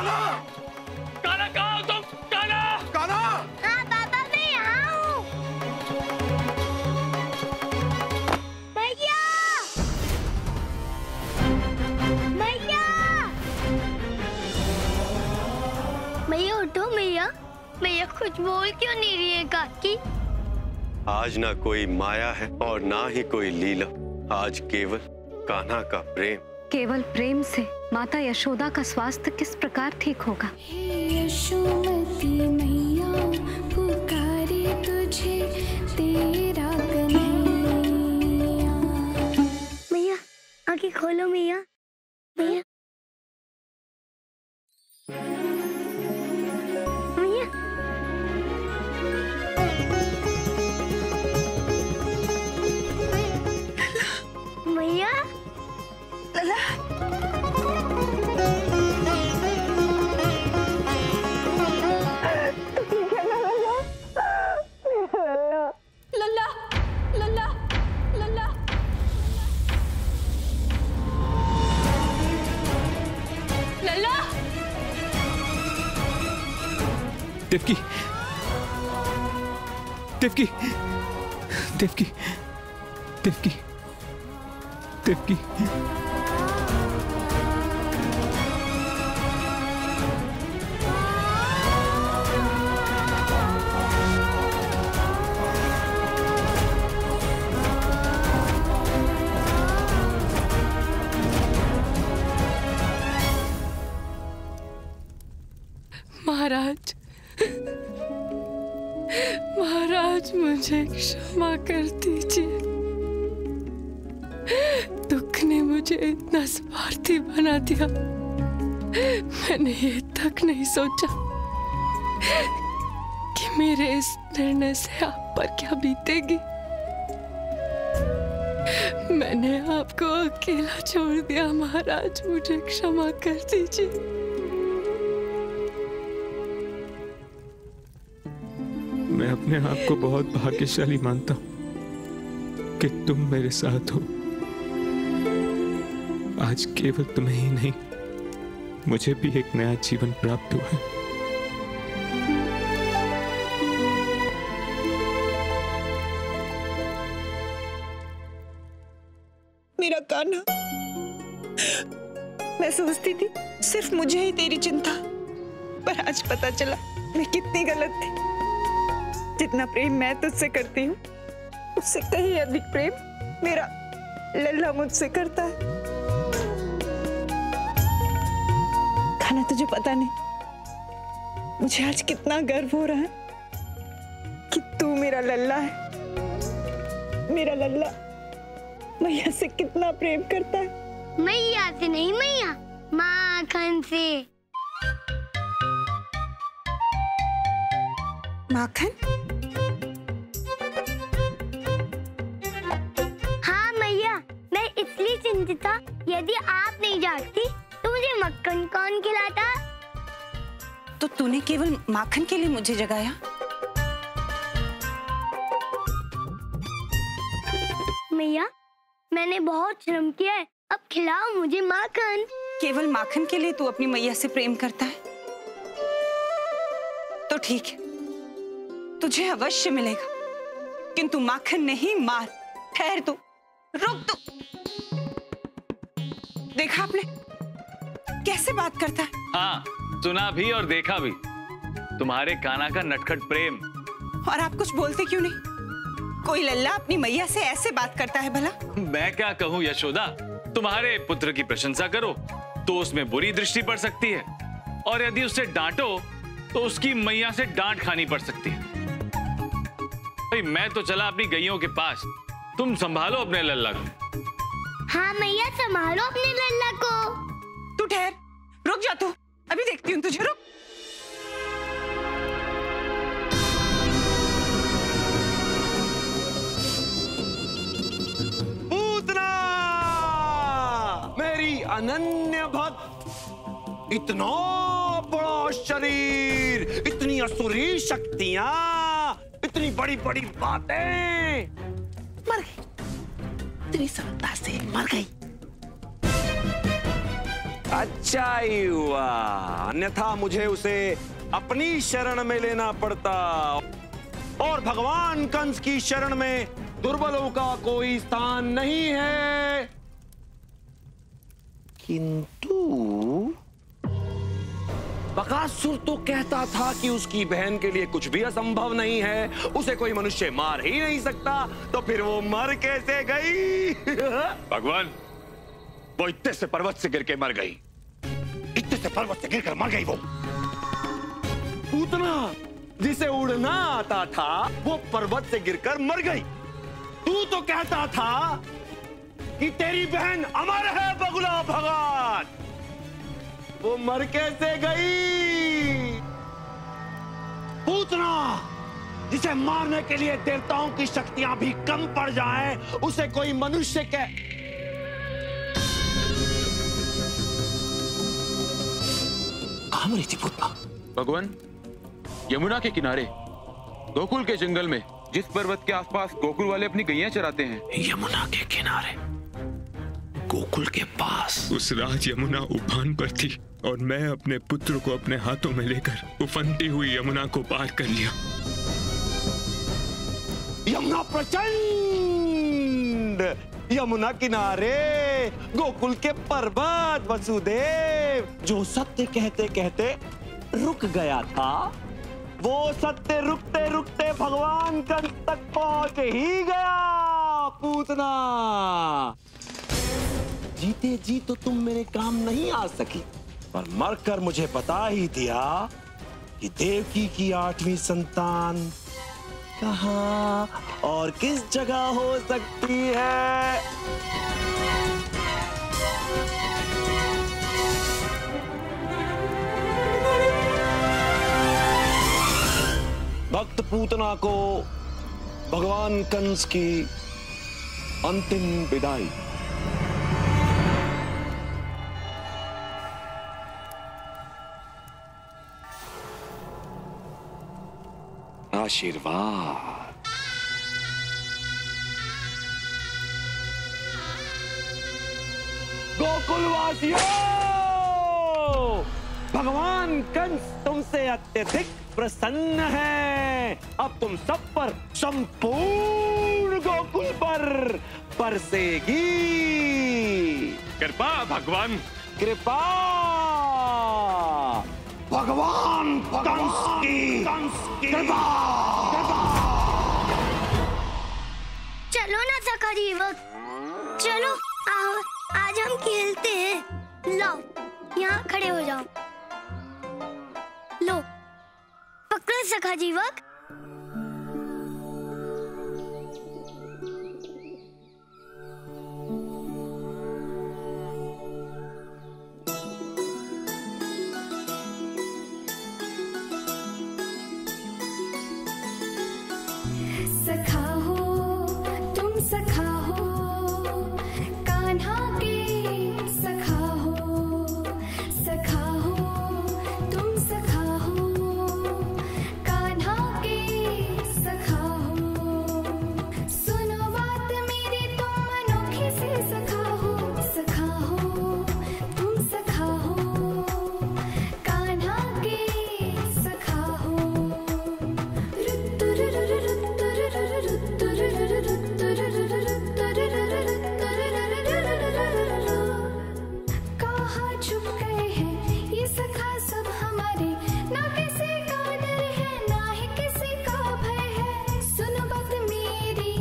कान्हा! कान्हा कहाँ हो तुम? कान्हा! कान्हा! हाँ पापा मैं यहाँ हूँ। मैया! मैया! मैया उठो मैया। मैया कुछ बोल क्यों नहीं रही है काकी? आज ना कोई माया है और ना ही कोई लीला, आज केवल कान्हा का प्रेम। केवल प्रेम से माता यशोदा का स्वास्थ्य किस प्रकार ठीक होगा? यशोमती मैया पुकारे तुझे तेरा कन्हैया। मैया आंखें खोलो मैया। मैया मैया मैया लला लला लला लला लला देवकी, देवकी, देवकी, देवकी, देवकी। महाराज, महाराज मुझे क्षमा कर दीजिए। दुख ने मुझे इतना स्वार्थी बना दिया। मैंने ये तक नहीं सोचा कि मेरे इस निर्णय से आप पर क्या बीतेगी। मैंने आपको अकेला छोड़ दिया। महाराज मुझे क्षमा कर दीजिए। मैं अपने आप को बहुत भाग्यशाली मानता हूं कि तुम मेरे साथ हो। आज केवल तुम्हें ही नहीं, मुझे भी एक नया जीवन प्राप्त हुआ है। मेरा कान्हा, मैं सोचती थी सिर्फ मुझे ही तेरी चिंता, पर आज पता चला मैं कितनी गलत थी। जितना प्रेम मैं तुझसे करती हूँ, उससे कहीं अधिक प्रेम मेरा लल्ला मुझसे करता है। कान्हा तुझे पता नहीं, मुझे आज कितना गर्व हो रहा है कि तू मेरा लल्ला है। मेरा लल्ला मैया से कितना प्रेम करता है। मैया से नहीं मैया, माखन से। माखन? हाँ मैया, मैं इसलिए चिंतित था, यदि आप नहीं जागती तो मुझे मक्खन कौन खिलाता? तो तूने केवल माखन के लिए मुझे जगाया? मैया मैंने बहुत श्रम किया है, अब खिलाओ मुझे माखन। केवल माखन के लिए तू अपनी मैया से प्रेम करता है? तो ठीक है, तुझे अवश्य मिलेगा, किंतु माखन नहीं, मार। ठहर तू, रुक तू। देखा आपने कैसे बात करता है? हाँ, सुना भी और देखा भी। तुम्हारे कान्हा का नटखट प्रेम। और आप कुछ बोलते क्यों नहीं? कोई लल्ला अपनी मैया से ऐसे बात करता है भला? मैं क्या कहूँ यशोदा, तुम्हारे पुत्र की प्रशंसा करो तो उसमें बुरी दृष्टि पड़ सकती है, और यदि उसे डांटो तो उसकी मैया से डांट खानी पड़ सकती है। भाई मैं तो चला अपनी गैयों के पास, तुम संभालो अपने लल्ला को। हाँ मैया, संभालो अपने लल्ला को। तू ठहर, रुक जा तू, अभी देखती हूँ तुझे, रुक। पूतना, मेरी अनन्य भक्त, इतना बड़ा शरीर, इतनी असुरी शक्तियां, इतनी बड़ी बड़ी बातें, मर गई, तेरी सरलता से मर गई। अच्छा ही हुआ, अन्यथा मुझे उसे अपनी शरण में लेना पड़ता और भगवान कंस की शरण में दुर्बलों का कोई स्थान नहीं है। किंतु बकासुर तो कहता था कि उसकी बहन के लिए कुछ भी असंभव नहीं है, उसे कोई मनुष्य मार ही नहीं सकता, तो फिर वो मर कैसे गई? भगवान, वो इतने से पर्वत से गिर के मर गई, इतने से पर्वत से गिरकर मर गई वो। पूतना जिसे उड़ना आता था वो पर्वत से गिरकर मर गई। तू तो कहता था कि तेरी बहन अमर है बगुला भगवान, वो मर कैसे गई? पूतना जिसे मारने के लिए देवताओं की शक्तियां भी कम पड़ जाएं, उसे कोई मनुष्य कहाँ मरी थी पूतना? भगवान, यमुना के किनारे गोकुल के जंगल में, जिस पर्वत के आसपास गोकुल वाले अपनी गैया चराते हैं। यमुना के किनारे गोकुल के पास उस राज यमुना उफान पर थी और मैं अपने पुत्र को अपने हाथों में लेकर उफनती हुई यमुना को पार कर लिया। यमुना प्रचंड, यमुना किनारे गोकुल के पर्वत वसुदेव, जो सत्य कहते कहते रुक गया था, वो सत्य रुकते रुकते भगवान कंस तक पहुंच ही गया। पूतना, जीते जी तो तुम मेरे काम नहीं आ सकी, पर मरकर मुझे बता ही दिया कि देवकी की 8वीं संतान कहाँ और किस जगह हो सकती है। भक्त पूतना को भगवान कंस की अंतिम विदाई। आशीर्वाद। गोकुलवासियों, भगवान कंस तुमसे अत्यधिक प्रसन्न है। अब तुम सब पर संपूर्ण गोकुल पर बरसेगी कृपा। भगवान कृपा। भगवान कंस की कृपा। चलो ना सखा जीवक, चलो आओ, आज हम खेलते हैं। लाओ, यहाँ खड़े हो जाओ। लो, पकड़ो सखा जीवक। सखा हो तुम, सखा हो कान्हा के, सखा हो, सखा हो तुम, सखा हो कान्हा के, सखा हो। सुनो बात मेरी तुम अनोखी से, सखा हो, सखा हो तुम, सखा हो कान्हा के, सखा हो। कहाँ छुप गए हैं ये सखा सब हमारे, ना किसी का डर है ना ही किसी का भय है। सुनो बात मेरी,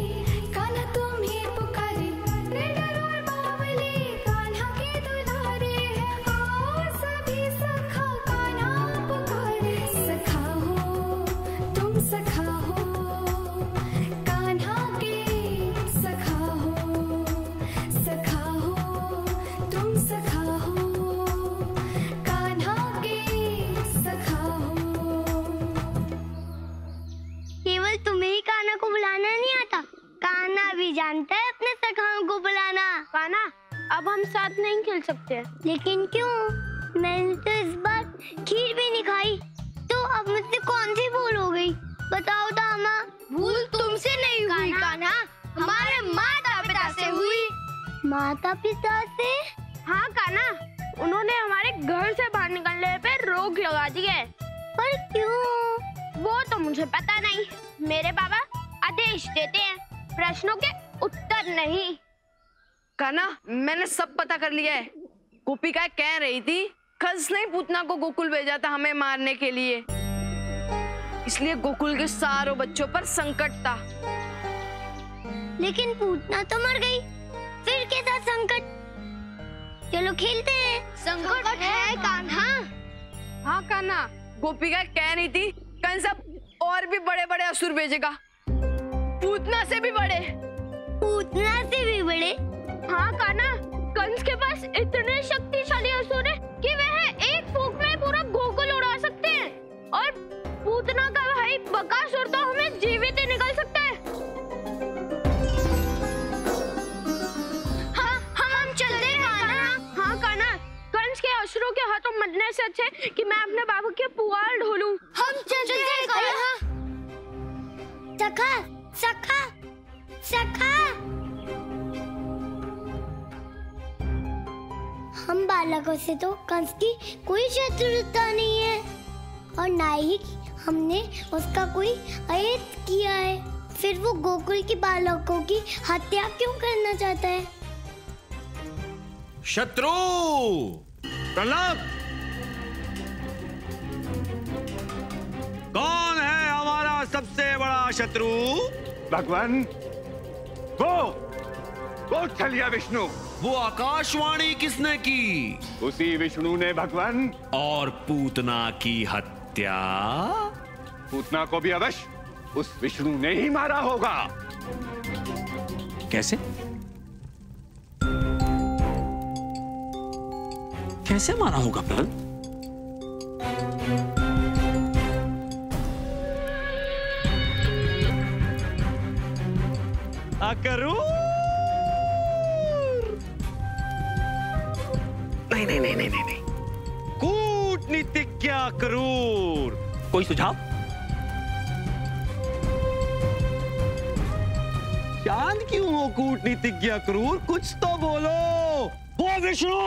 कान्हा तुम्हें पुकारे, रे डर और बावली कान्हा के दुलारे हैं। आओ सभी सखा कान्हा पुकारे, सखा हो तुम, सखा हो कान्हा के, सखा हो, सखा हो तुम, सखा हो कान्हा के, सखा हो। केवल तुम्हें ही कान्हा को बुलाना नहीं आता, कान्हा भी जानता है अपने सखाओं को बुलाना। कान्हा, अब हम साथ नहीं खेल सकते। लेकिन क्यों? मैंने तो इस बार खीर भी नहीं खाई, तो अब मुझसे कौन सी भूल हो गई? बताओ दामा। भूल तुमसे नहीं हुई कान्हा, हमारे माता पिता से हुई। माता पिता से? हाँ कान्हा, उन्होंने हमारे घर से बाहर निकलने पे रोक लगा दी है। पर क्यों? वो तो मुझे पता नहीं। मेरे पापा आदेश देते हैं, प्रश्नों के उत्तर नहीं। कान्हा, मैंने सब पता कर लिया है। गोपिका कह रही थी कंस ने पूतना को गोकुल भेजा था हमें मारने के लिए, इसलिए गोकुल के सारों बच्चों पर संकट था। लेकिन पूतना तो मर गई, फिर कैसा संकट? चलो खेलते हैं। संकट है कान्हा। हाँ कान्हा, गोपिका कह रही थी कंस अब और भी बड़े बड़े असुर भेजेगा, पूतना से भी बड़े। पूतना से भी बड़े? हाँ कान्हा, कंस के पास इतने शक्तिशाली असुर हैं कि वह एक फूंक में पूरा गोकुल उड़ा सकते हैं, और पूतना का भाई बकासुर तो हमें जीवित ही निकल सकता है। हाँ, हम चलते हैं कान्हा। हाँ कान्हा, कंस के असुरों के हाथों मरने से अच्छा है कि मैं अपने बाबू के पुआल ढोलूं। हम चलते हैं कान्हा। सखा, सखा, सखा। हम बालकों से तो कंस की कोई शत्रुता नहीं है, और ना ही हमने उसका कोई अहित किया है। फिर वो गोकुल के बालकों की हत्या क्यों करना चाहता है? शत्रु प्रहलाद, कौन है हमारा सबसे बड़ा शत्रु? भगवान, वो छलिया विष्णु। वो आकाशवाणी किसने की? उसी विष्णु ने भगवान। और पूतना की हत्या? पूतना को भी अवश्य उस विष्णु ने ही मारा होगा। कैसे? कैसे मारा होगा प्रहलाद? अकरूर? नहीं। कूटनीतिज्ञ अकरूर, कोई सुझाव? शांत क्यों हो कूटनीतिज्ञ अकरूर? कुछ तो बोलो। वो विष्णु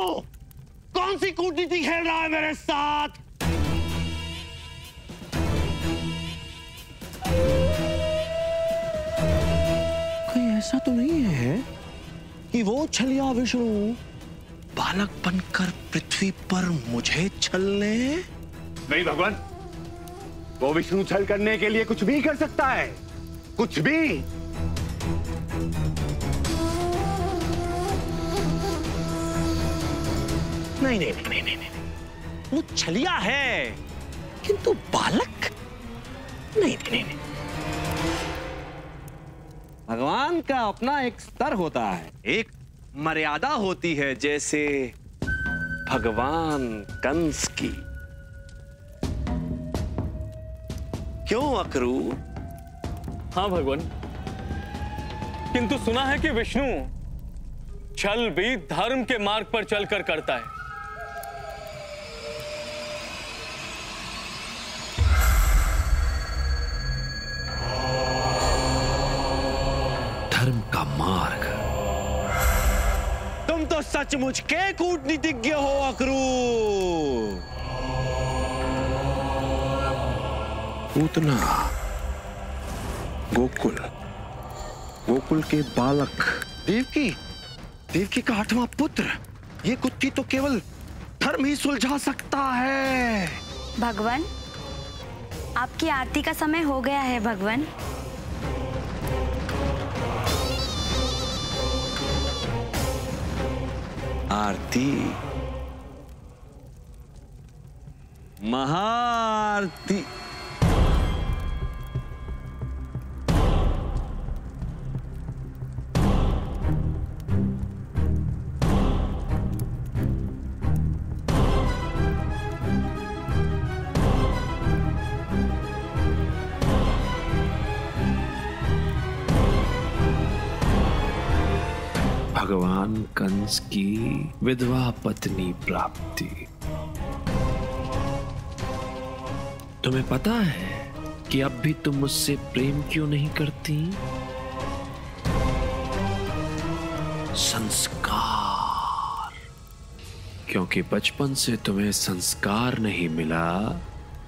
कौन सी कूटनीति खेल रहा है मेरे साथ? कोई ऐसा तो नहीं है कि वो छलिया विष्णु बालक बनकर पृथ्वी पर मुझे छलने? नहीं भगवान, वो विष्णु छल करने के लिए कुछ भी कर सकता है, कुछ भी। नहीं, वो छलिया है किंतु बालक नहीं। भगवान का अपना एक स्तर होता है, एक मर्यादा होती है, जैसे भगवान कंस की। क्यों अकरूर? हाँ भगवान, किंतु सुना है कि विष्णु छल भी धर्म के मार्ग पर चलकर करता है। धर्म का मार्ग? तुम तो सचमुच के कूटनीतिज्ञ हो अकरूर। पूतना, गोकुल के बालक, देवकी का 8वां पुत्र, ये कुत्ती तो केवल धर्म ही सुलझा सकता है। भगवान, आपकी आरती का समय हो गया है भगवान। आरती? महाआरती? भगवान कंस की विधवा पत्नी प्राप्ति। तुम्हें पता है कि अब भी तुम मुझसे प्रेम क्यों नहीं करती? संस्कार। क्योंकि बचपन से तुम्हें संस्कार नहीं मिला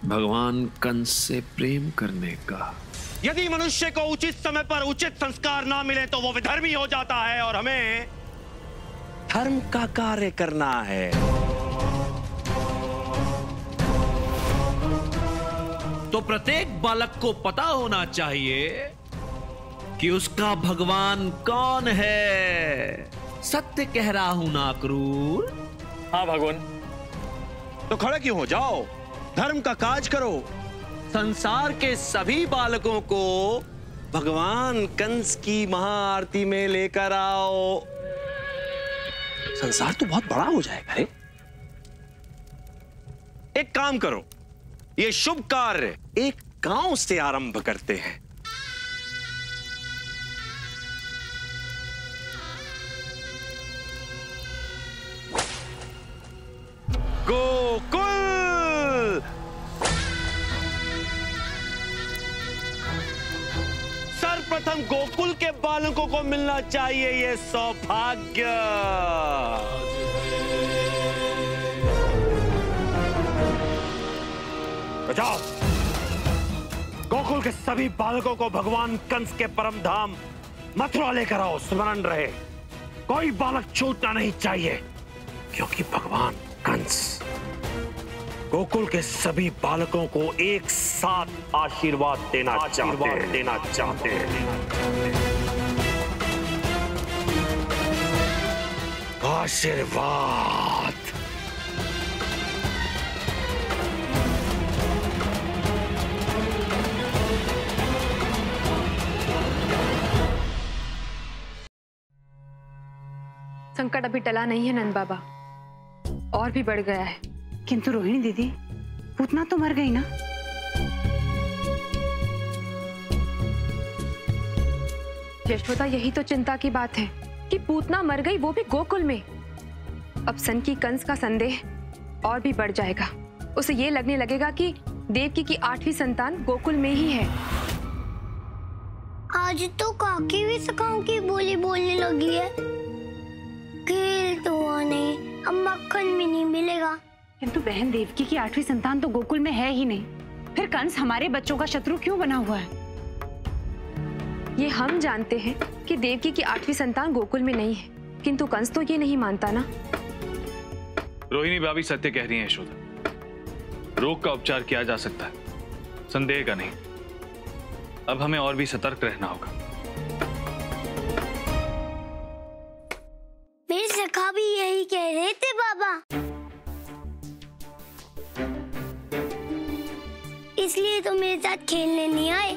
भगवान कंस से प्रेम करने का। यदि मनुष्य को उचित समय पर उचित संस्कार ना मिले तो वो विधर्मी हो जाता है और हमें धर्म का कार्य करना है। तो प्रत्येक बालक को पता होना चाहिए कि उसका भगवान कौन है। सत्य कह रहा हूं ना क्रूर? हाँ भगवान। तो खड़े क्यों हो जाओ, धर्म का काज करो। संसार के सभी बालकों को भगवान कंस की महाआरती में लेकर आओ। संसार तो बहुत बड़ा हो जाएगा रे। एक काम करो, ये शुभ कार्य एक गांव से आरंभ करते हैं। गोकुल। सर्वप्रथम गोकुल के बालकों को मिलना चाहिए ये सौभाग्य। जाओ, गोकुल के सभी बालकों को भगवान कंस के परम धाम मथुरा लेकर आओ। स्मरण रहे, कोई बालक छूटना नहीं चाहिए, क्योंकि भगवान कंस गोकुल के सभी बालकों को एक साथ आशीर्वाद देना चाहते हैं। आशीर्वाद। संकट अभी टला नहीं है नंद बाबा, और भी बढ़ गया है। किंतु रोहिणी दीदी, पूतना तो मर गई ना? यशोदा, यही तो चिंता की बात है कि पूतना मर गई, वो भी गोकुल में। अब सन की कंस का संदेह और भी बढ़ जाएगा। उसे ये लगने लगेगा कि देवकी की 8वीं संतान गोकुल में ही है। आज तो काकी भी सखाओं की बोली बोलने लगी है। खेल तो हुआ नहीं, अब मक्खन भी नहीं मिलेगा। किंतु बहन, देवकी की 8वीं संतान तो गोकुल में है ही नहीं, फिर कंस हमारे बच्चों का शत्रु क्यों बना हुआ है? ये हम जानते हैं कि देवकी की 8वीं संतान गोकुल में नहीं है, किंतु कंस तो ये नहीं मानता ना। रोहिणी भाभी सत्य कह रही हैं यशोदा। रोग का उपचार किया जा सकता है, संदेह का नहीं। अब हमें और भी सतर्क रहना होगा। मेरे सखा भी यही कह रहे थे बाबा, इसलिए तो मेरे साथ खेलने नहीं आए।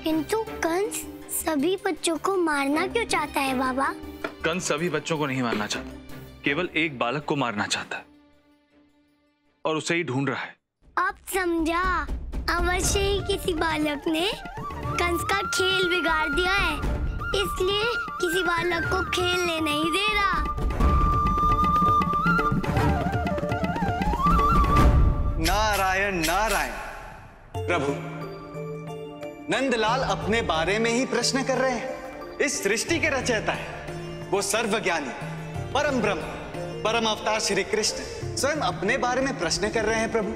किंतु कंस सभी बच्चों को मारना क्यों चाहता है बाबा? कंस सभी बच्चों को नहीं मारना चाहता, केवल एक बालक को मारना चाहता है और उसे ही ढूंढ रहा है। अब समझा, अवश्य ही किसी बालक ने कंस का खेल बिगाड़ दिया है, इसलिए किसी बालक को खेलने नहीं दे रहा। नारायण नारायण। प्रभु, नंदलाल अपने बारे में ही प्रश्न कर रहे हैं। इस सृष्टि के रचयिता है, वो सर्वज्ञानी परम ब्रह्म परम अवतार श्री कृष्ण स्वयं अपने बारे में प्रश्न कर रहे हैं। प्रभु,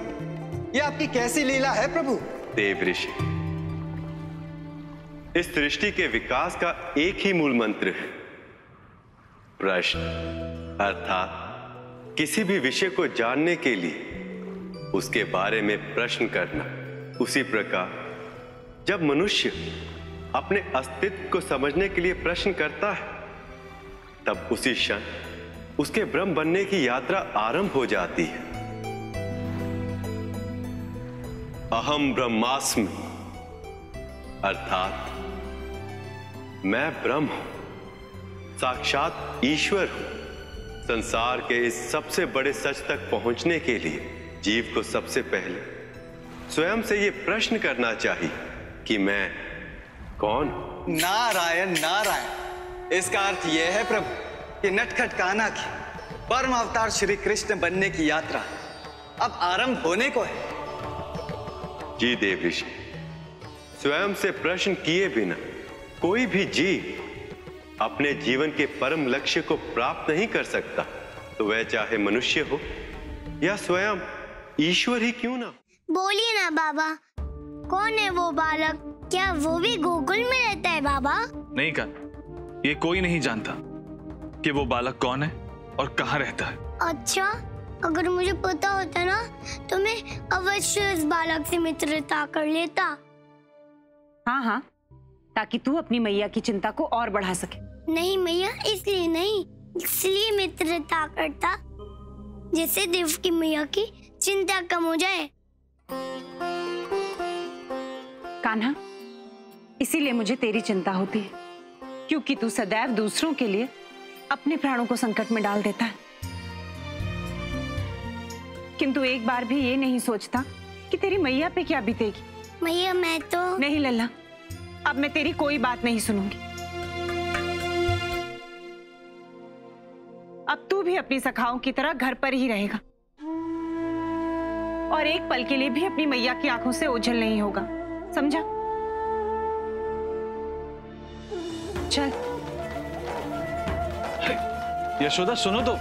ये आपकी कैसी लीला है प्रभु? देव ऋषि, इस सृष्टि के विकास का एक ही मूल मंत्र है, प्रश्न। अर्थात किसी भी विषय को जानने के लिए उसके बारे में प्रश्न करना। उसी प्रकार जब मनुष्य अपने अस्तित्व को समझने के लिए प्रश्न करता है, तब उसी क्षण उसके ब्रह्म बनने की यात्रा आरंभ हो जाती है। अहम ब्रह्मास्मि, अर्थात मैं ब्रह्म हूं, साक्षात ईश्वर हूं। संसार के इस सबसे बड़े सच तक पहुंचने के लिए जीव को सबसे पहले स्वयं से ये प्रश्न करना चाहिए कि मैं कौन? नारायण नारायण। इसका अर्थ यह है प्रभु कि नटखट कान्हा की परम अवतार श्री कृष्ण बनने की यात्रा अब आरंभ होने को है। जी देव ऋषि, स्वयं से प्रश्न किए बिना कोई भी जीव अपने जीवन के परम लक्ष्य को प्राप्त नहीं कर सकता। वह चाहे मनुष्य हो या स्वयं ईश्वर ही क्यों ना। बोलिए ना बाबा, कौन है वो बालक? क्या वो भी गोकुल में रहता है बाबा? नहीं कान, ये कोई नहीं जानता कि वो बालक कौन है और कहाँ रहता है। अच्छा, अगर मुझे पता होता ना तो मैं अवश्य इस बालक से मित्रता कर लेता। हाँ हाँ, ताकि तू अपनी मैया की चिंता को और बढ़ा सके। नहीं मैया, इसलिए नहीं, इसलिए मित्रता करता जिससे देव की मैया की चिंता कम हो जाए। कान्हा, इसीलिए मुझे तेरी चिंता होती है, क्योंकि तू सदैव दूसरों के लिए अपने प्राणों को संकट में डाल देता है, किंतु एक बार भी ये नहीं सोचता कि तेरी मैया पे क्या बीतेगी। मैया मैं तो नहीं लल्ला, अब मैं तेरी कोई बात नहीं सुनूंगी। अब तू भी अपनी सखाओं की तरह घर पर ही रहेगा और एक पल के लिए भी अपनी मैया की आंखों से ओझल नहीं होगा, समझा? चल। यशोदा सुनो तो।